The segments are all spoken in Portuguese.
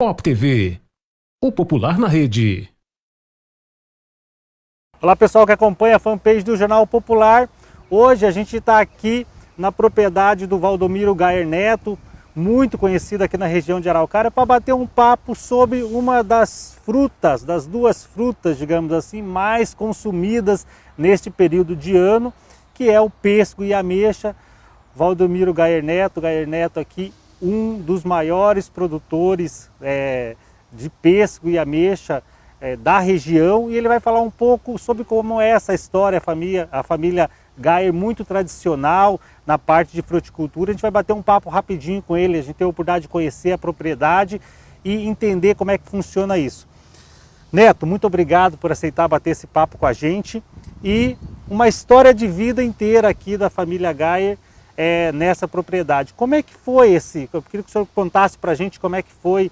Pop TV, o popular na rede. Olá pessoal que acompanha a fanpage do Jornal Popular. Hoje a gente está aqui na propriedade do Valdomiro Gayer Neto, muito conhecido aqui na região de Araucária, para bater um papo sobre uma das frutas, das duas frutas, digamos assim, mais consumidas neste período de ano, que é o pêssego e a ameixa. Valdomiro Gayer Neto aqui, um dos maiores produtores de pêssego e ameixa da região, e ele vai falar um pouco sobre como é essa história, a família Gayer, muito tradicional na parte de fruticultura. A gente vai bater um papo rapidinho com ele, a gente tem a oportunidade de conhecer a propriedade e entender como é que funciona isso. Neto, muito obrigado por aceitar bater esse papo com a gente, e uma história de vida inteira aqui da família Gayer nessa propriedade. Como é que foi eu queria que o senhor contasse para a gente como é que foi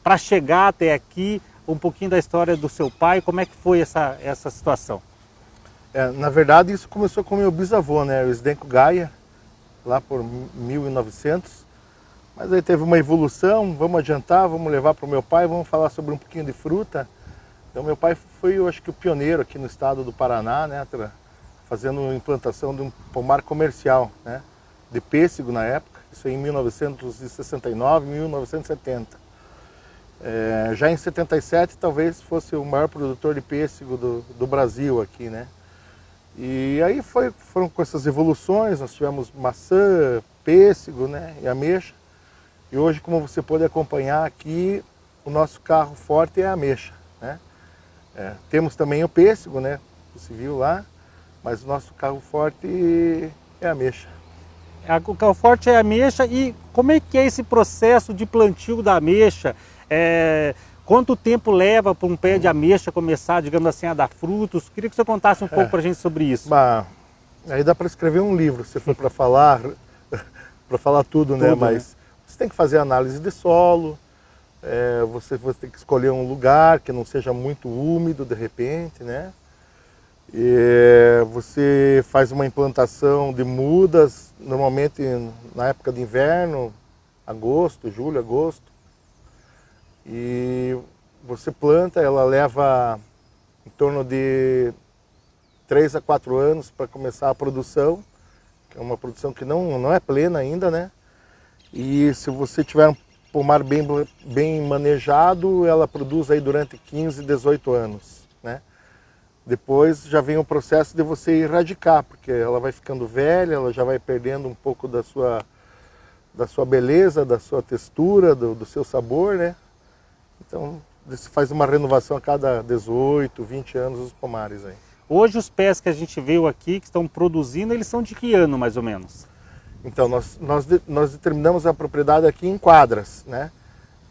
para chegar até aqui, um pouquinho da história do seu pai, como é que foi essa situação? Na verdade, isso começou com meu bisavô, né, o Zdenko Gayer, lá por 1900, mas aí teve uma evolução, vamos adiantar, vamos levar para o meu pai, vamos falar sobre um pouquinho de fruta. Então meu pai foi, eu acho que o pioneiro aqui no estado do Paraná, né, fazendo implantação de um pomar comercial, né, de pêssego na época, isso em 1969, 1970. Já em 77 talvez fosse o maior produtor de pêssego do Brasil aqui, né. E aí foram com essas evoluções, nós tivemos maçã, pêssego, né, e ameixa. E hoje, como você pode acompanhar aqui, o nosso carro forte é a ameixa, né. Temos também o pêssego, né, você viu lá, mas o nosso carro forte é a ameixa. O carro forte é a ameixa. E como é que é esse processo de plantio da ameixa? Quanto tempo leva para um pé de ameixa começar, digamos assim, a dar frutos? Queria que você contasse um pouco para a gente sobre isso. Aí dá para escrever um livro, se for para falar, tudo, né? Mas você tem que fazer análise de solo, você tem que escolher um lugar que não seja muito úmido de repente, né? E você faz uma implantação de mudas, normalmente na época de inverno, julho, agosto. E você planta, ela leva em torno de 3 a 4 anos para começar a produção, que é uma produção que não é plena ainda, né? E se você tiver um pomar bem manejado, ela produz aí durante 15, 18 anos, né? Depois já vem o processo de você erradicar, porque ela vai ficando velha, ela já vai perdendo um pouco da sua beleza, da sua textura, do seu sabor, né? Então, você faz uma renovação a cada 18, 20 anos os pomares aí. Hoje os pés que a gente viu aqui, que estão produzindo, eles são de que ano, mais ou menos? Então, nós determinamos a propriedade aqui em quadras, né?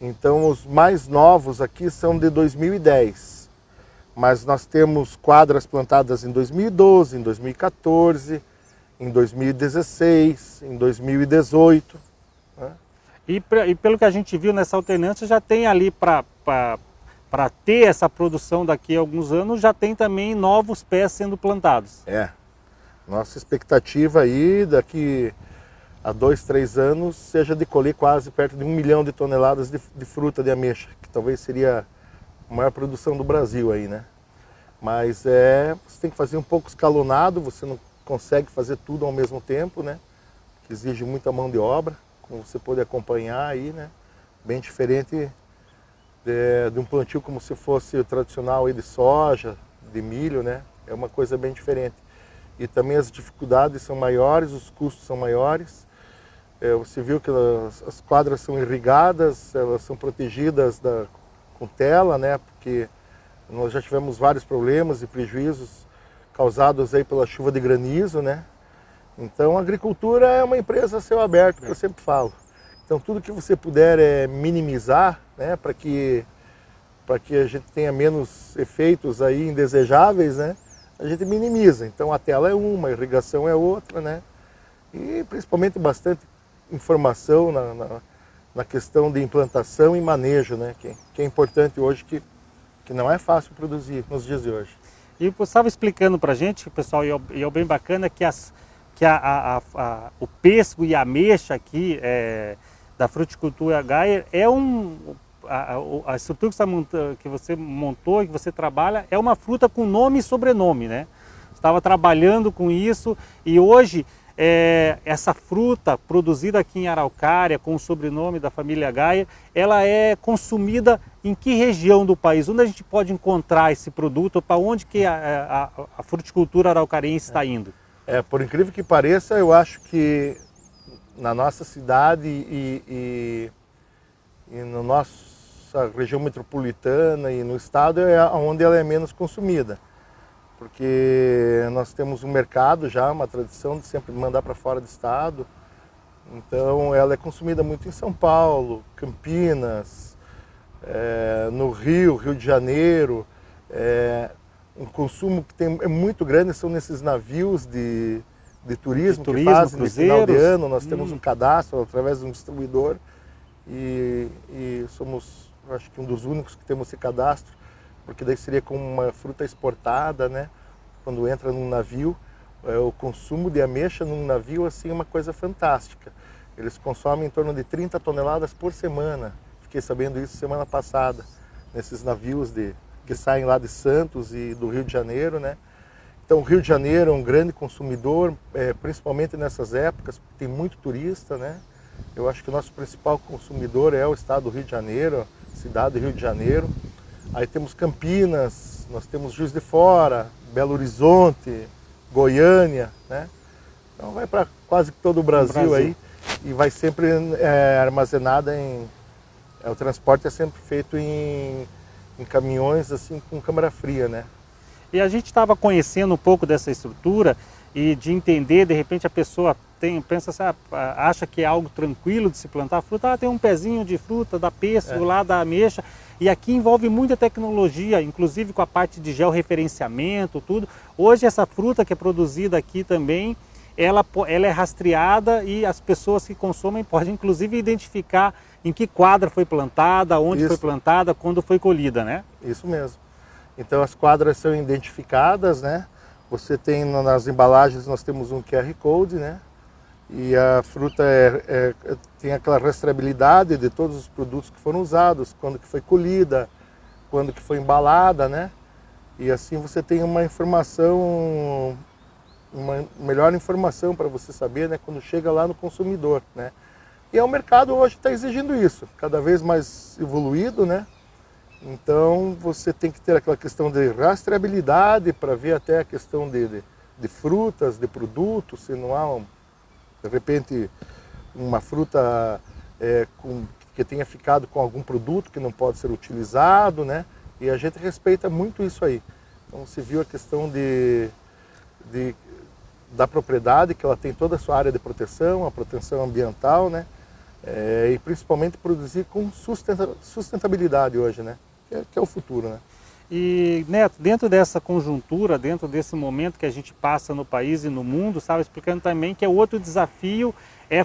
Então, os mais novos aqui são de 2010. Mas nós temos quadras plantadas em 2012, em 2014, em 2016, em 2018. Né? E pelo que a gente viu nessa alternância, já tem ali para ter essa produção daqui a alguns anos, já tem também novos pés sendo plantados. Nossa expectativa aí daqui a 2, 3 anos seja de colher quase perto de 1 milhão de toneladas de fruta de ameixa, que talvez seria a maior produção do Brasil aí, né? Mas você tem que fazer um pouco escalonado, você não consegue fazer tudo ao mesmo tempo, né? Que exige muita mão de obra, como você pode acompanhar aí, né? Bem diferente de um plantio como se fosse o tradicional aí de soja, de milho, né? É uma coisa bem diferente. E também as dificuldades são maiores, os custos são maiores. Você viu que as quadras são irrigadas, elas são protegidas com tela, né? Porque nós já tivemos vários problemas e prejuízos causados aí pela chuva de granizo, né? Então a agricultura é uma empresa a céu aberto, que eu sempre falo. Então tudo que você puder minimizar, né? Para que a gente tenha menos efeitos aí indesejáveis, né? A gente minimiza. Então a tela é uma, a irrigação é outra, né? E principalmente bastante informação na questão de implantação e manejo, né? Que é importante hoje, que não é fácil produzir nos dias de hoje. E você estava explicando para a gente, pessoal, e é bem bacana, que o pêssego e a ameixa aqui da fruticultura Gayer a estrutura que você montou, que você trabalha, é uma fruta com nome e sobrenome, né? Você estava trabalhando com isso e hoje essa fruta produzida aqui em Araucária, com o sobrenome da família Gaia, ela é consumida em que região do país? Onde a gente pode encontrar esse produto? Para onde que a fruticultura araucariense está indo? Por incrível que pareça, eu acho que na nossa cidade e na nossa região metropolitana e no estado é onde ela é menos consumida. Porque nós temos um mercado já, uma tradição de sempre mandar para fora do estado. Então ela é consumida muito em São Paulo, Campinas, no Rio de Janeiro. Um consumo que é muito grande são nesses navios de turismo que fazem no final de ano. Nós temos um cadastro através de um distribuidor e somos, acho que um dos únicos que temos esse cadastro, porque daí seria como uma fruta exportada, né? Quando entra num navio, o consumo de ameixa num navio assim, é uma coisa fantástica. Eles consomem em torno de 30 toneladas por semana. Fiquei sabendo isso semana passada, nesses navios que saem lá de Santos e do Rio de Janeiro, né? Então o Rio de Janeiro é um grande consumidor, principalmente nessas épocas, porque tem muito turista, né? Eu acho que o nosso principal consumidor é o estado do Rio de Janeiro, cidade do Rio de Janeiro. Aí temos Campinas, nós temos Juiz de Fora, Belo Horizonte, Goiânia, né? Então vai para quase todo o Brasil aí e vai sempre armazenada o transporte é sempre feito em caminhões assim com câmara fria, né? E a gente estava conhecendo um pouco dessa estrutura e de entender, de repente a pessoa pensa assim, acha que é algo tranquilo de se plantar fruta, tem um pezinho de fruta, da pêssego lá, da ameixa, e aqui envolve muita tecnologia, inclusive com a parte de georreferenciamento, tudo. Hoje essa fruta que é produzida aqui também, ela é rastreada e as pessoas que consomem podem inclusive identificar em que quadra foi plantada, onde foi plantada, quando foi colhida, né? Isso mesmo. Então as quadras são identificadas, né? Você tem nas embalagens, nós temos um QR Code, né? E a fruta tem aquela rastreabilidade de todos os produtos que foram usados, quando que foi colhida, quando que foi embalada, né? E assim você tem uma informação, uma melhor informação para você saber, né? Quando chega lá no consumidor, né? E o mercado hoje está exigindo isso, cada vez mais evoluído, né? Então você tem que ter aquela questão de rastreabilidade para ver até a questão de frutas, de produtos, se não há de repente uma fruta que tenha ficado com algum produto que não pode ser utilizado, né? E a gente respeita muito isso aí. Então se viu a questão da propriedade, que ela tem toda a sua área de proteção, a proteção ambiental, né? E principalmente produzir com sustentabilidade hoje, né? Que é o futuro, né? E, Neto, dentro dessa conjuntura, dentro desse momento que a gente passa no país e no mundo, estava explicando também que outro desafio é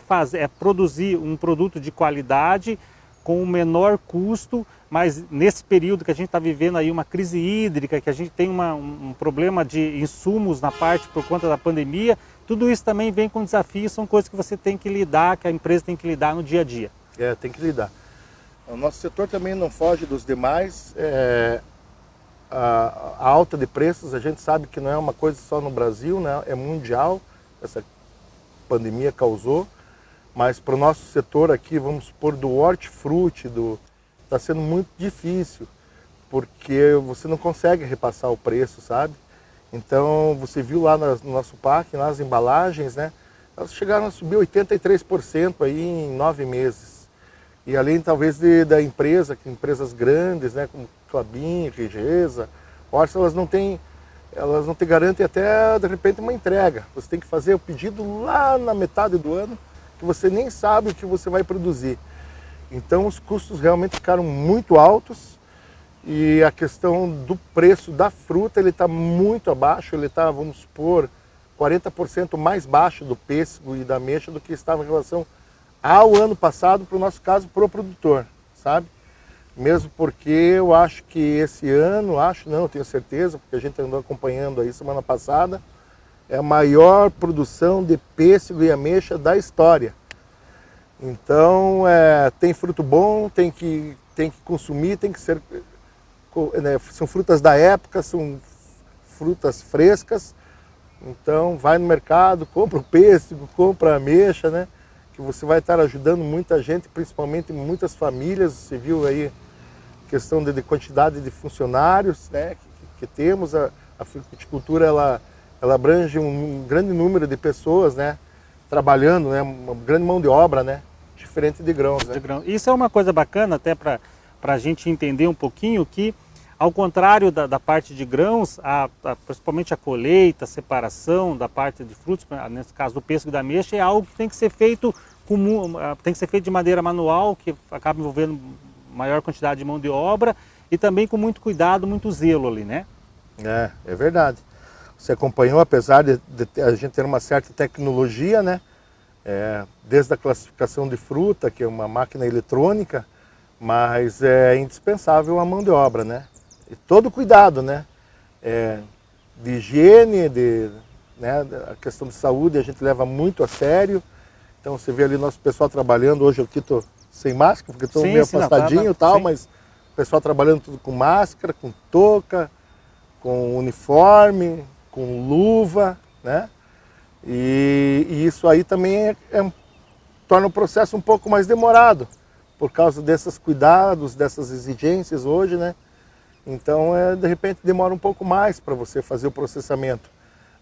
produzir um produto de qualidade com o menor custo, mas nesse período que a gente está vivendo aí uma crise hídrica, que a gente tem um problema de insumos na parte por conta da pandemia, tudo isso também vem com desafios, são coisas que você tem que lidar, que a empresa tem que lidar no dia a dia. Tem que lidar. O nosso setor também não foge dos demais. A alta de preços, a gente sabe que não é uma coisa só no Brasil, né? É mundial, essa pandemia causou, mas para o nosso setor aqui, vamos supor, do hortifruti, está sendo muito difícil, porque você não consegue repassar o preço, sabe? Então, você viu lá no nosso parque, nas embalagens, né? Elas chegaram a subir 83% aí em 9 meses. E além, talvez, da empresa, que empresas grandes, né, como Klabin, Rigesa, Orsa, elas não te garantem até, de repente, uma entrega. Você tem que fazer o pedido lá na metade do ano, que você nem sabe o que você vai produzir. Então, os custos realmente ficaram muito altos e a questão do preço da fruta, ele está muito abaixo, ele está, vamos supor, 40% mais baixo do pêssego e da ameixa do que estava em relação ao ano passado, para o nosso caso, para o produtor, sabe? Mesmo porque eu acho que esse ano, eu tenho certeza, porque a gente andou acompanhando aí semana passada, é a maior produção de pêssego e ameixa da história. Então, tem fruto bom, tem que tem que consumir, tem que ser, né, são frutas da época, são frutas frescas. Então vai no mercado, compra o pêssego, compra a ameixa, né? Que você vai estar ajudando muita gente, principalmente muitas famílias. Você viu aí a questão de quantidade de funcionários, né, que temos. A fruticultura ela abrange um grande número de pessoas, né, trabalhando, né, uma grande mão de obra, né, diferente de grãos. Né? Isso é uma coisa bacana até para a gente entender um pouquinho que, ao contrário da parte de grãos, principalmente a colheita, a separação da parte de frutos, nesse caso do pêssego e da ameixa, é algo que tem que ser feito de maneira manual, que acaba envolvendo maior quantidade de mão de obra e também com muito cuidado, muito zelo ali, né? É verdade. Você acompanhou, apesar de a gente ter uma certa tecnologia, né? Desde a classificação de fruta, que é uma máquina eletrônica, mas é indispensável a mão de obra, né? E todo cuidado, né? De higiene, né? A questão de saúde a gente leva muito a sério. Então você vê ali nosso pessoal trabalhando, hoje eu aqui estou sem máscara, porque estou meio afastadinho e tal, mas o pessoal trabalhando tudo com máscara, com touca, com uniforme, com luva, né? E isso aí também torna o processo um pouco mais demorado, por causa desses cuidados, dessas exigências hoje, né? Então, de repente, demora um pouco mais para você fazer o processamento.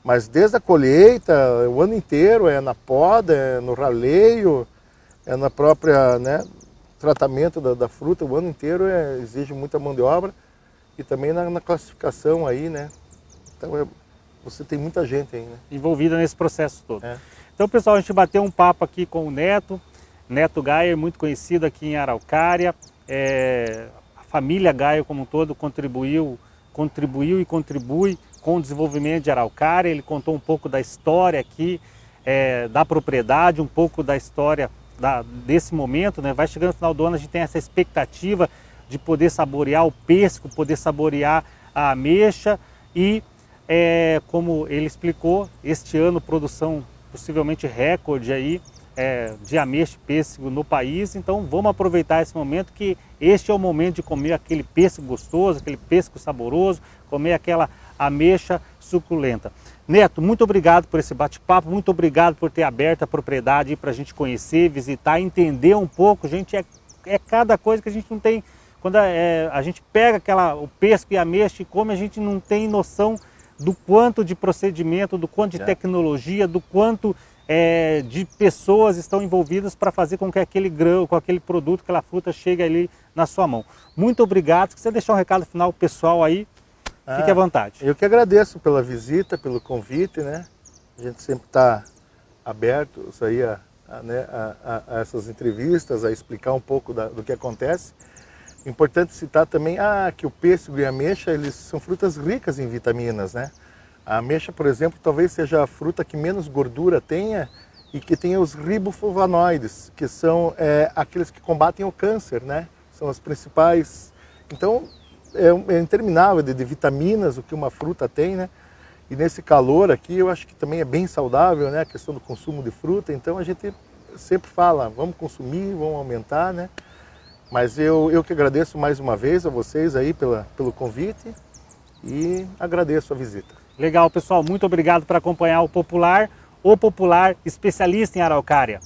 Mas desde a colheita, o ano inteiro, na poda, no raleio, na própria, né, tratamento da fruta, o ano inteiro exige muita mão de obra. E também na classificação aí, né? Então, você tem muita gente aí, né? Envolvida nesse processo todo. Então, pessoal, a gente bateu um papo aqui com o Neto Geyer, muito conhecido aqui em Araucária. A família Geyer como um todo contribuiu e contribui com o desenvolvimento de Araucária. Ele contou um pouco da história aqui, da propriedade, um pouco da história desse momento, né? Vai chegando no final do ano, a gente tem essa expectativa de poder saborear o pêssego, poder saborear a ameixa e, como ele explicou, este ano produção possivelmente recorde aí, de ameixa e pêssego no país. Então vamos aproveitar esse momento, que este é o momento de comer aquele pêssego gostoso, aquele pêssego saboroso, comer aquela ameixa suculenta. Neto, muito obrigado por esse bate-papo, muito obrigado por ter aberto a propriedade para a gente conhecer, visitar, entender um pouco. Gente, é cada coisa que a gente não tem. Quando a gente pega o pêssego e a ameixa e come, a gente não tem noção do quanto de procedimento, do quanto de tecnologia, do quanto de pessoas estão envolvidas para fazer com que aquele grão, com aquele produto, aquela fruta chegue ali na sua mão. Muito obrigado. Se quiser deixar um recado final pessoal aí, fique à vontade. Eu que agradeço pela visita, pelo convite, né? A gente sempre está aberto aí a essas entrevistas, a explicar um pouco do que acontece. Importante citar também que o pêssego e a ameixa, eles são frutas ricas em vitaminas, né? A ameixa, por exemplo, talvez seja a fruta que menos gordura tenha e que tenha os riboflavonoides, que são aqueles que combatem o câncer, né? São as principais. Então, é interminável de vitaminas o que uma fruta tem, né? E nesse calor aqui, eu acho que também é bem saudável, né? A questão do consumo de fruta. Então, a gente sempre fala, vamos consumir, vamos aumentar, né? Mas eu que agradeço mais uma vez a vocês aí pelo convite e agradeço a visita. Legal, pessoal. Muito obrigado por acompanhar o Popular especialista em Araucária.